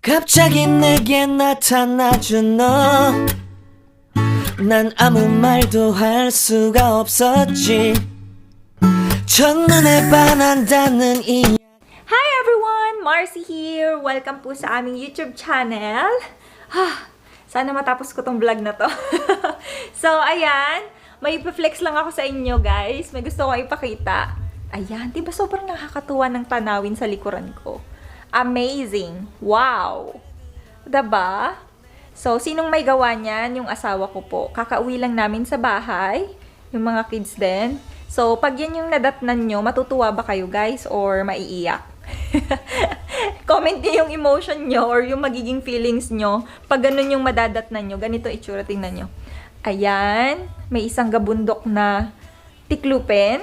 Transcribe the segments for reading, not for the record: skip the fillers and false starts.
갑자기 내게 나타나준 너 난 아무 말도 할 수가 없었지 첫눈에 반한다는 이 Hi everyone! Marcy here! Welcome po sa aming YouTube channel. Sana matapos ko tong vlog na to. So, ayan. May flex lang ako sa inyo, guys. May gusto kong ipakita. Ayan. Diba sobrang nakakatuwa ng tanawin sa likuran ko? Amazing! Wow! Diba? So, sinong may gawa niyan? Yung asawa ko po. Kakauwi lang namin sa bahay. Yung mga kids din. So, pag yan yung nadatnan nyo, matutuwa ba kayo, guys? Or maiiyak? Comment niyo yung emotion nyo or yung magiging feelings nyo. Pag ganun yung madadatnan nyo, ganito itsura, tingnan nyo. Ayan, may isang gabundok na tiklupin.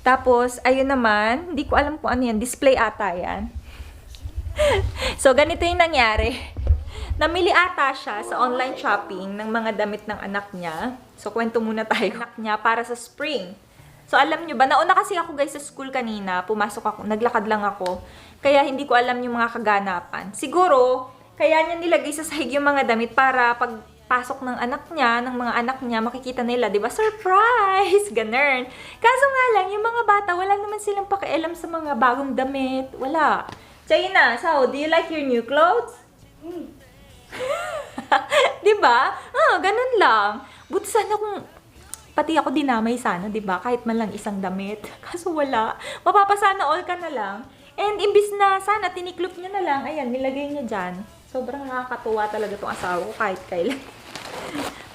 Tapos, ayun naman, hindi ko alam kung ano yan, display ata yan. So, ganito yung nangyari. Namili ata siya sa online shopping ng mga damit ng anak niya. So, kwento muna tayo. Anak niya para sa spring. So, alam nyo ba, nauna kasi ako guys sa school kanina, pumasok ako, naglakad lang ako. Kaya hindi ko alam yung mga kaganapan. Siguro, kaya niya nilagay sa sahig yung mga damit para pagpasok ng anak niya, ng mga anak niya, makikita nila, di ba? Surprise! Ganun. Kaso nga lang, yung mga bata, wala naman silang pakialam sa mga bagong damit. Wala. China, so, do you like your new clothes? Diba? Ganun lang. Buti sana kung pati ako dinamay sana, 'di ba? Kahit man lang isang damit. Kaso wala. Mapapasana all ka na lang. And imbis na sana tiniklop niya na lang, ayan, nilagay niya diyan. Sobrang nakakatuwa talaga 'tong asawa ko kahit kailan.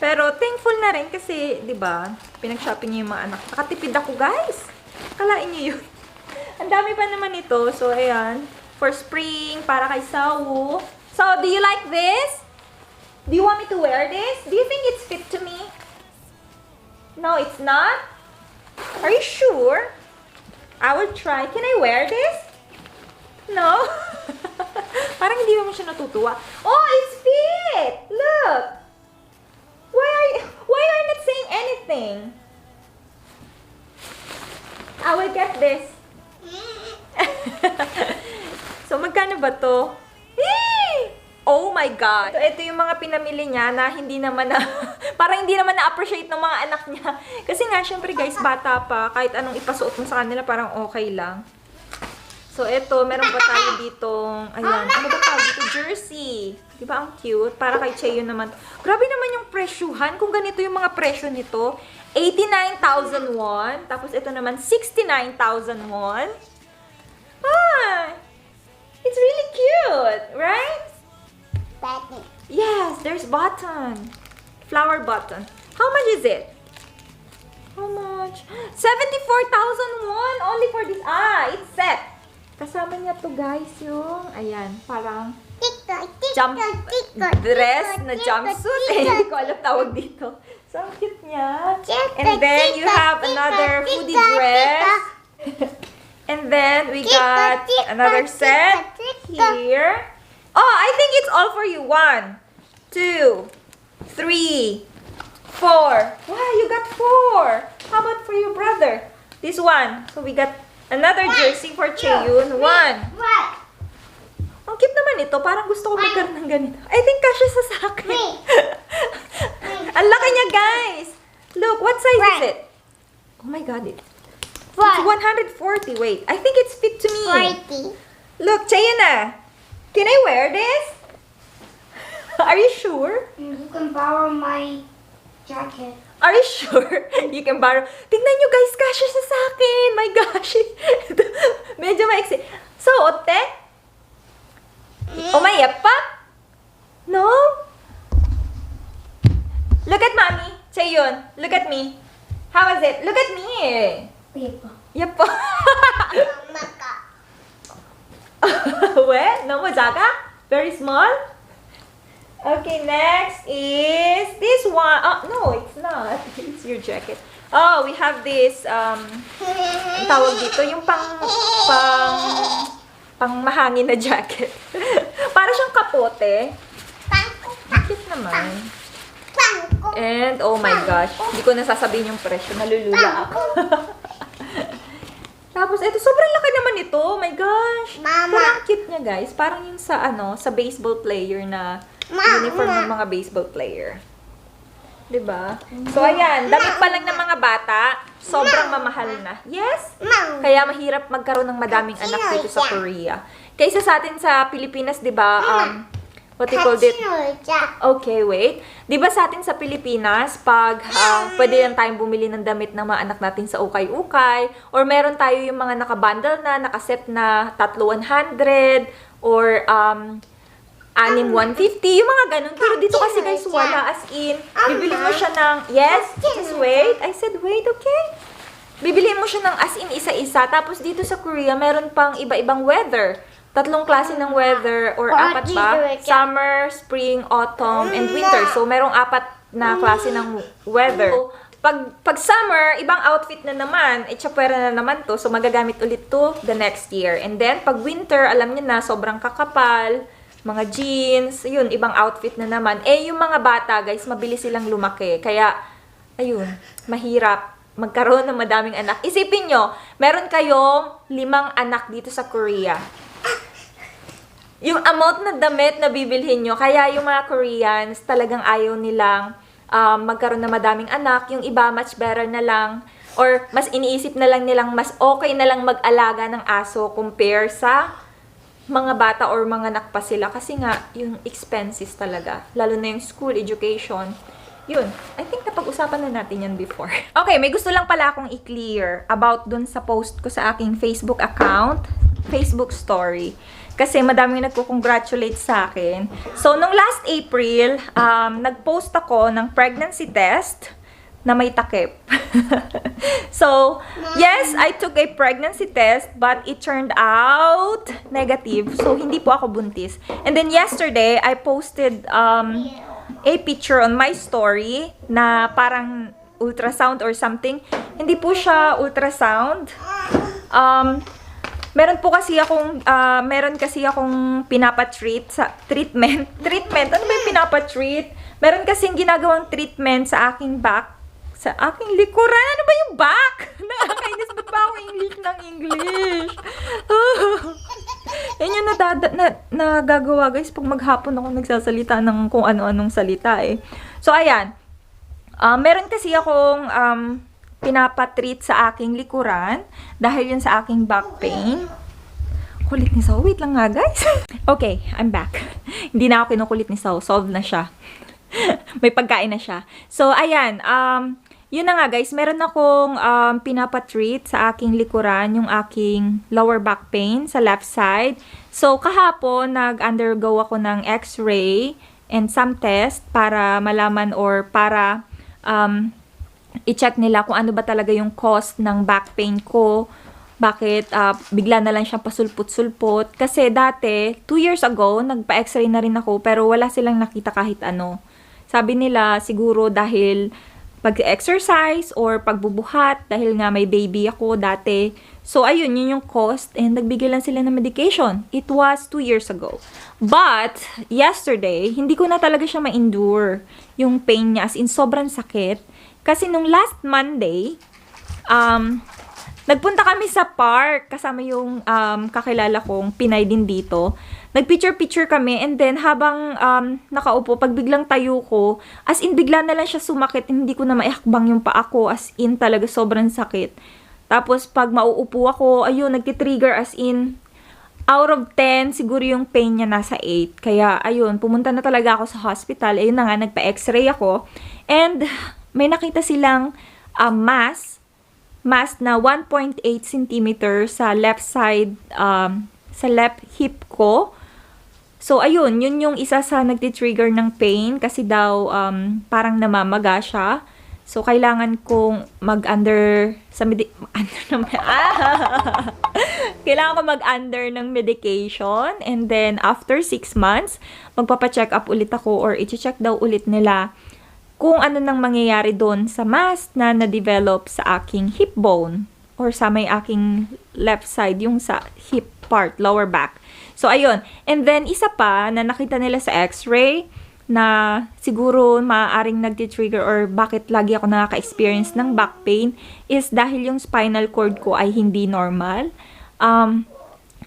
Pero thankful na rin kasi, 'di ba? Pinag-shopping niya yung mga anak. Nakatipid ako, guys. Kalain niyo 'yun. Ang dami pa naman ito. So ayan, for spring para kay Sawu. So, do you like this? Do you want me to wear this? Do you think it's fit to me? No, it's not? Are you sure? I will try. Can I wear this? No? Parang hindi mo siya natutuwa. Oh, it's fit! Look! Why are you not saying anything? I will get this. So, magkano ba to? Oh my God! Ito yung mga pinamili niya na hindi naman na, parang hindi naman na-appreciate ng mga anak niya. Kasi nga, syempre guys, bata pa, kahit anong ipasuot mo sa kanila, parang okay lang. So, ito, meron pa tayo ditong, ayan, ano ba tawag dito? Jersey. Di ba ang cute? Para kay Cheo naman. Grabe naman yung presyuhan. Kung ganito yung mga presyo nito, 89,000 won. Tapos ito naman, 69,000 won. It's really cute, right? Button. Yes, there's button. Flower button. How much is it? How much? 74,000 won only for this. It's set. Kasama niya to, guys, yung, ayan, parang dress na jumpsuit. Hindi ko alam tawag dito. So, ang cute niya. And then, you have another hoodie dress. And then, we got another set here. Oh, I think it's all for you. 1, 2, 3, 4. Wow, you got 4. How about for your brother? This one. So we got another jersey for Cheyun. 1. Ang cute naman ito. Parang gusto ko magkaroon ng ganito. I think kasya sa akin. Ang laki niya, guys. Look, what size is it? Oh my God, it's 140. Wait, I think it's fit to me. 40. Look, Cheyun, can I wear this? Are you sure? You can borrow my jacket. Are you sure? You can borrow. Tingnan nyo, guys, kasya siya sa akin. My gosh. Medyo maiksi. So, ote? Umayap pa? No? Look at mommy. Cheyun, look at me. How is it? Look at me. Yep. Maka. What? No, majaga? Very small? Okay, next is this one. Oh, no, it's not. It's your jacket. Oh, we have this, ang tawag dito, yung pang mahangin na jacket. Para siyang kapote. Cute naman. And, oh my gosh, hindi ko nasasabihin yung presyo. Nalulula ako. Tapos, ito, sobrang laki naman ito. Oh my gosh. Mama. Parang cute niya, niya, guys, parang yung sa, sa baseball player na uniform ng mga baseball player. 'Di ba? So, ayan, damit pa lang ng mga bata, sobrang mamahal na. Yes? Kaya mahirap magkaroon ng madaming anak dito sa Korea. Kaysa sa atin sa Pilipinas, 'di ba, what you call it? Okay, wait. 'Di ba sa atin sa Pilipinas, pag pwede lang tayong bumili ng damit ng mga anak natin sa ukay-ukay, or meron tayo yung mga nakabundle na, nakaset na 300 or 6-150, yung mga ganun. Pero dito kasi guys, wala. As in, bibili mo siya ng, yes, just wait. I said wait, okay. Bibili mo siya ng as in isa-isa. Tapos dito sa Korea, meron pang iba-ibang weather. 3 klase ng weather, or 4 ba? Summer, spring, autumn, and winter. So, merong 4 na klase ng weather. So, pag summer, ibang outfit na naman, tsapwera na naman to. So, magagamit ulit to the next year. And then, pag winter, alam niyo na, sobrang kakapal, mga jeans, yun, ibang outfit na naman. Eh, yung mga bata, guys, mabilis silang lumaki. Kaya, ayun, mahirap magkaroon ng madaming anak. Isipin nyo, meron kayong 5 anak dito sa Korea. Yung amount na damit na bibilhin nyo, kaya yung mga Koreans, talagang ayaw nilang magkaroon ng madaming anak. Yung iba, much better na lang, or mas iniisip na lang nilang mas okay na lang mag-alaga ng aso compare sa mga bata or mga anak pa sila. Kasi nga, yung expenses talaga. Lalo na yung school, education. Yun. I think napag-usapan na natin yan before. Okay, may gusto lang pala akong i-clear about dun sa post ko sa aking Facebook account, Facebook story. Kasi madaming nagko-congratulate sa akin. So, nung last April, nag-post ako ng pregnancy test na may takip. So, yes, I took a pregnancy test, but it turned out negative. So, hindi po ako buntis. And then yesterday, I posted a picture on my story na parang ultrasound or something. Hindi po siya ultrasound. Meron kasi akong pinapa-treat sa treatment. Ano ba yung pinapa-treat? Meron kasing ginagawang treatment sa aking back, sa aking likuran. Ano ba yung back? Nakakainis, ba't ba ako English ng English? Yan yung nagagawa, guys, pag maghapon ako nagsasalita ng kung ano-anong salita eh. So, ayan. Meron kasi akong pinapatreat sa aking likuran dahil yun sa aking back pain. Kulit ni Sao. Wait lang nga, guys. Okay, I'm back. Hindi na ako kinukulit ni Sao. Solved na siya. May pagkain na siya. So, ayan. Yun na nga, guys. Meron akong pinapatreat sa aking likuran, yung aking lower back pain sa left side. So, kahapon, nag-undergo ako ng x-ray and some test para malaman or para i-check nila kung ano ba talaga yung cause ng back pain ko. Bakit bigla na lang siyang pasulpot-sulpot. Kasi dati, 2 years ago, nagpa-x-ray na rin ako pero wala silang nakita kahit ano. Sabi nila siguro dahil pag-exercise or pagbubuhat dahil nga may baby ako dati. So, ayun, yun yung cost and nagbigay lang sila ng medication. It was 2 years ago. But, yesterday, hindi ko na talaga siya ma-endure yung pain niya as in sobrang sakit. Kasi nung last Monday, nagpunta kami sa park kasama yung kakilala kong Pinay din dito. Nagpicture-picture kami and then habang nakaupo, pag biglang tayo ko, as in bigla na lang siya sumakit, hindi ko na maihakbang yung paa ko, as in talaga sobrang sakit. Tapos pag mauupo ako, ayun, nagtitrigger as in, out of 10, siguro yung pain niya nasa 8. Kaya ayun, pumunta na talaga ako sa hospital. Ayun na nga, nagpa-x-ray ako. And may nakita silang mass na 1.8 cm sa left side, sa left hip ko. So, ayun, yun yung isa sa nagtitrigger ng pain kasi daw parang namamaga siya. So, kailangan kong mag-under sa kailangan ko mag-under ng medication and then after 6 months, magpapa-check up ulit ako or i-check daw ulit nila kung ano nang mangyayari doon sa mass na na-develop sa aking hip bone or sa may aking left side, yung sa hip part, lower back. So, ayun. And then, isa pa na nakita nila sa x-ray na siguro maaaring nagtitrigger or bakit lagi ako nakaka-experience ng back pain is dahil yung spinal cord ko ay hindi normal.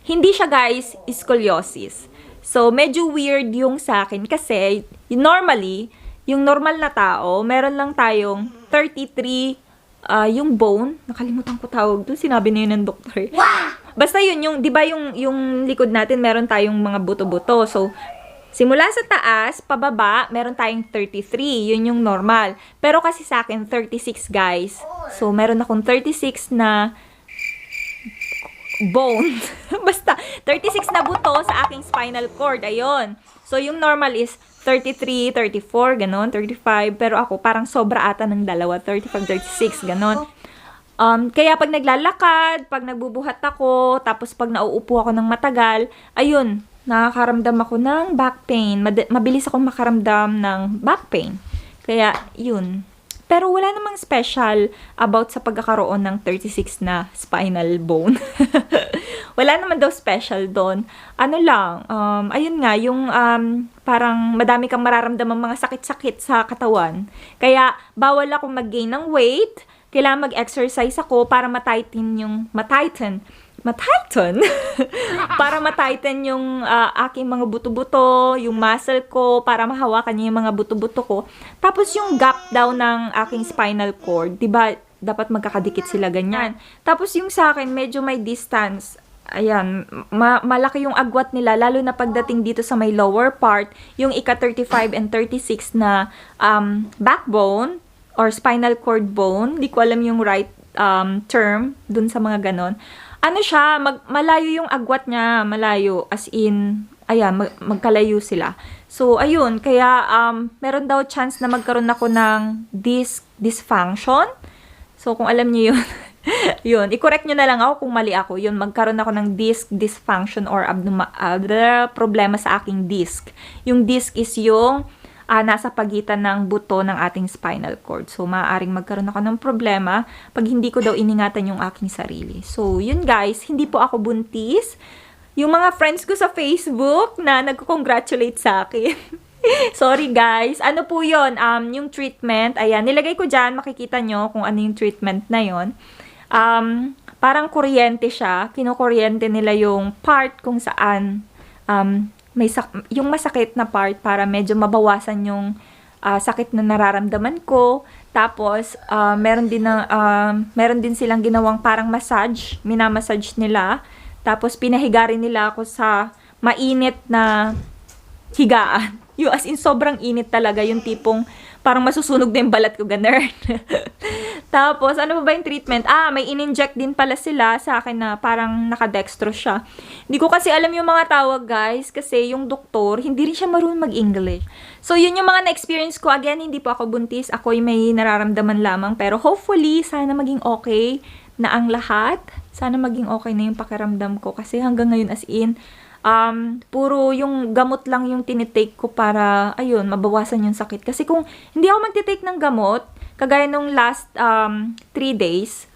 Hindi siya guys, scoliosis. So, medyo weird yung sa akin kasi normally, yung normal na tao, meron lang tayong 33 yung bone. Nakalimutan ko tawag doon. Sinabi na yun ng doktor. Basta yun, yung, di ba yung likod natin, meron tayong mga buto-buto. So, simula sa taas, pababa, meron tayong 33. Yun yung normal. Pero kasi sa akin, 36 guys. So, meron akong 36 na bone. Basta, 36 na buto sa aking spinal cord. Ayun. So, yung normal is 33, 34, ganon, 35. Pero ako, parang sobra ata ng dalawa. 35, 36, ganon. Kaya pag naglalakad, pag nagbubuhat ako, tapos pag nauupo ako ng matagal, ayun, nakakaramdam ako ng back pain. Mabilis akong makaramdam ng back pain. Kaya, yun. Pero wala namang special about sa pagkakaroon ng 36 na spinal bone. Wala naman daw special doon. Ano lang, ayun nga, yung parang madami kang mararamdamang mga sakit-sakit sa katawan. Kaya bawal ako mag-gain ng weight. Kailangan mag-exercise ako para ma-tighten para ma-tighten yung aking mga buto-buto, yung muscle ko, para mahawakan niya yung mga buto-buto ko. Tapos yung gap daw ng aking spinal cord, 'di ba? Dapat magkakadikit sila ganyan. Tapos yung sa akin, medyo may distance. Ayan, malaki yung agwat nila, lalo na pagdating dito sa may lower part, yung ika-35 and 36 na backbone or spinal cord bone. Di ko alam yung right term dun sa mga ganon. Ano siya, malayo yung agwat niya, malayo, as in, ayan, magkalayo sila. So, ayun, kaya meron daw chance na magkaroon ako ng disc dysfunction. So, kung alam niyo yun, yun, i-correct nyo na lang ako kung mali ako. Yun, magkaroon ako ng disc dysfunction or problema sa aking disc. Yung disc is yung nasa pagitan ng buto ng ating spinal cord. So, maaaring magkaroon ako ng problema pag hindi ko daw iningatan yung aking sarili. So, yun guys, hindi po ako buntis. Yung mga friends ko sa Facebook na nagko-congratulate sa akin. Sorry guys. Ano po yun? Yung treatment, ayan, nilagay ko dyan, makikita nyo kung ano yung treatment na yun. Parang kuryente siya. Kinukuryente nila yung part kung saan yung masakit na part para medyo mabawasan yung sakit na nararamdaman ko. Tapos, meron din silang ginawang parang massage. Minamassage nila. Tapos, pinahiga rin nila ako sa mainit na higaan. Yung as in, sobrang init talaga. Yung tipong parang masusunog na yung balat ko, ganun. Tapos, ano ba yung treatment? May in-inject din pala sila sa akin na parang nakadextrose siya. Hindi ko kasi alam yung mga tawag, guys, kasi yung doktor, hindi rin siya marunong mag-English. So, yun yung mga na-experience ko. Again, hindi po ako buntis. Ako'y may nararamdaman lamang. Pero hopefully, sana maging okay na ang lahat. Sana maging okay na yung pakiramdam ko. Kasi hanggang ngayon, as in, puro yung gamot lang yung tinitake ko para, ayun, mabawasan yung sakit. Kasi kung hindi ako magtitake ng gamot, kagaya nung last 3 days,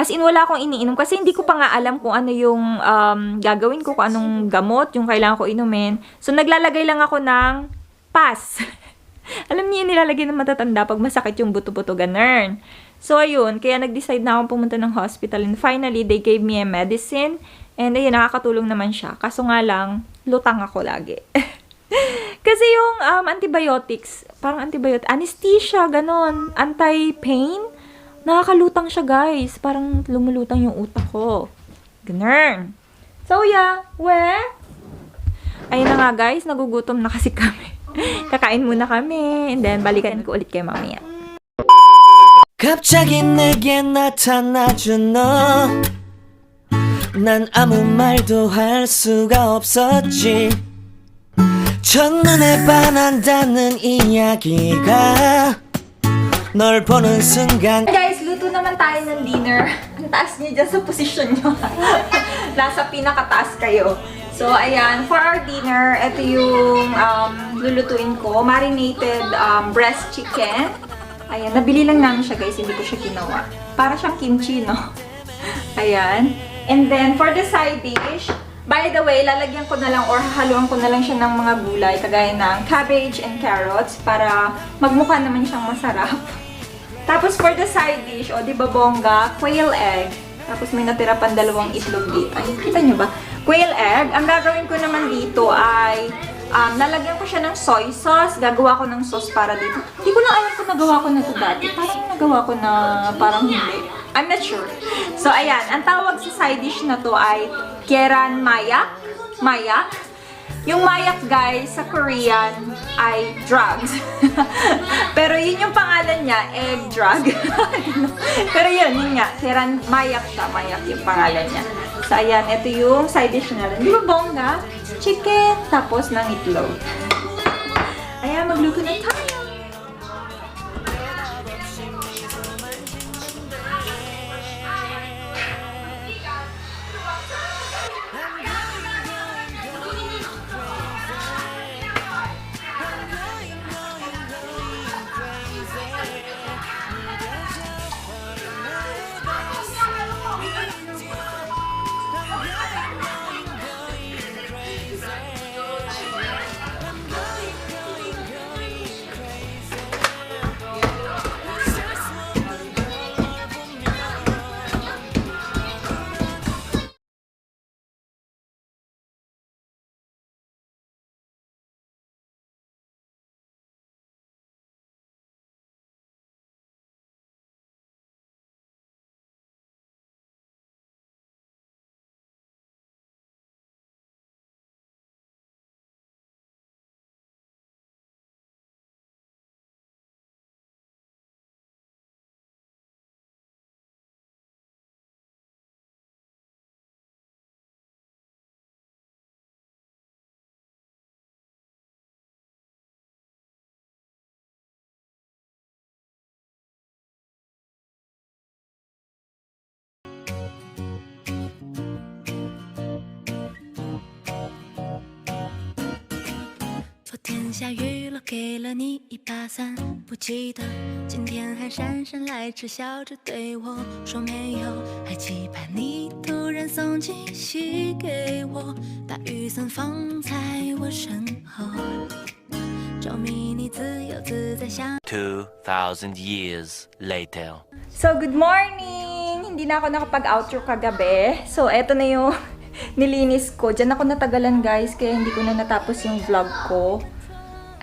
as in, wala akong iniinom. Kasi hindi ko pa nga alam kung ano yung gagawin ko, kung anong gamot yung kailangan ko inumin. So, naglalagay lang ako ng PAS. Alam niyo yung nilalagay ng matatanda pag masakit yung buto-buto, ganun. So, ayun, kaya nag-decide na akong pumunta ng hospital. And finally, they gave me a medicine. And ayun, nakakatulong naman siya. Kaso nga lang, lutang ako lagi. Kasi yung antibiotics, parang anesthesia, ganon, anti-pain, nakakalutang siya guys. Parang lumulutang yung utak ko. Ganon. So yeah, ayun na nga guys, nagugutom na kasi kami. Kakain muna kami, and then balikan ko ulit kayo mamaya. 갑자기 내게 나타나준 너 난 아무 말도 할 수가 없었지 첫눈에 반한다는 이야기가 널 보는 순간 Guys, luto naman tayo ng dinner. Ang taas niyo dyan sa posisyon nyo. Nasa pinakataas kayo. So, ayan. For our dinner, ito yung lulutuin ko. Marinated breast chicken. Ayan. Nabili lang namin siya, guys. Hindi ko siya ginawa. Para siyang kimchi, no? Ayan. And then, for the side dish, by the way, lalagyan ko na lang or hahaluan ko na lang siya ng mga gulay, kagaya ng cabbage and carrots, para magmukha naman siyang masarap. Tapos, for the side dish, o di ba bongga, quail egg. Tapos, may natira pang 2 itlog dito. Ay, kita nyo ba? quail egg. Ang gagawin ko naman dito ay lalagyan ko siya ng soy sauce. Gagawa ko ng sauce para dito. Hindi ko lang alam kung nagawa ko na ito dati. Parang nagawa ko na parang hindi. I'm not sure. So, ayan. Ang tawag sa side dish na to ay keran mayak. Mayak. Yung mayak, guys, sa Korean ay drugs. Pero yun yung pangalan niya, egg drug. Pero yun nga. Keran mayak siya. Mayak yung pangalan niya. So, ayan. Ito yung side dish na rin. Di ba bongga? Chicken, tapos ng itlog. Ayan, magluto na tayo.天下雨了，给了你一把伞，不记得今天还姗姗来迟，笑着对我说没有，还期盼你突然送惊喜给我，把雨伞放在我身后，着迷你自由自在想。 2,000 years later. So, good morning! Hindi na ako nakapag-outro kagabi. So, eto na yung nilinis ko. Diyan ako natagalan, guys, kaya hindi ko na natapos yung vlog ko.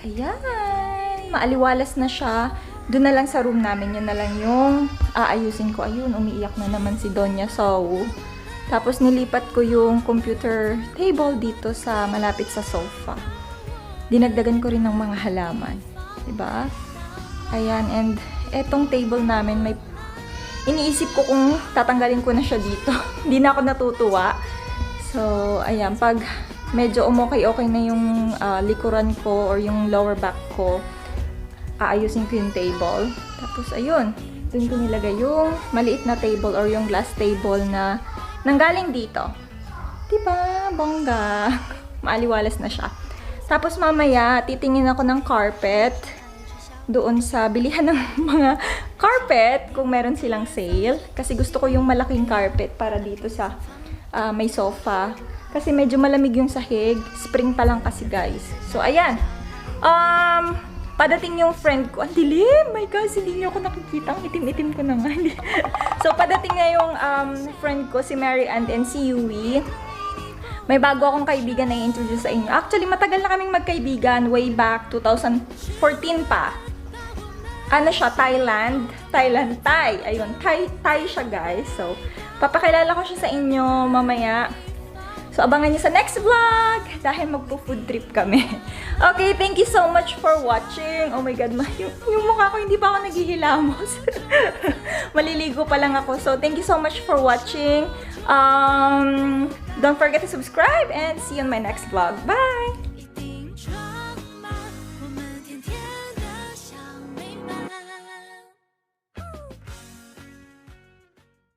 Ayan! Maaliwalas na siya. Doon na lang sa room namin. Yun na lang yung aayusin ko. Ayun, umiiyak na naman si Donya So. Tapos nilipat ko yung computer table dito sa malapit sa sofa. Dinagdagan ko rin ng mga halaman. Diba? Ayan, and etong table namin, may iniisip ko kung tatanggalin ko na siya dito. Hindi na ako natutuwa. So, ayan, pag medyo umokay-okay na yung likuran ko or yung lower back ko, aayusin ko yung table. Tapos, ayun, dun ko nilagay yung maliit na table or yung glass table na nanggaling dito. Diba? Bongga. Maaliwalas na siya. Tapos, mamaya, titingin ako ng carpet doon sa bilihan ng mga carpet kung meron silang sale. Kasi gusto ko yung malaking carpet para dito sa may sofa. Kasi medyo malamig yung sahig. Spring pa lang kasi, guys. So, ayan. Padating yung friend ko. Ang dilim! My gosh, hindi niyo ako nakikita. Ang itim-itim ko na nga. So, padating na yung friend ko, si Mary Ann and si Yui. May bago akong kaibigan na i-introduce sa inyo. Actually, matagal na kaming magkaibigan. Way back 2014 pa. Ano siya? Thailand. Thai. Ayun. Thai siya, guys. So, papakilala ko siya sa inyo mamaya. So, abangan niyo sa next vlog dahil magpo-food trip kami. Okay, thank you so much for watching. Oh my God, yung mukha ko hindi pa ako naghihilamos. Maliligo pa lang ako. So, thank you so much for watching. Don't forget to subscribe and see you on my next vlog. Bye!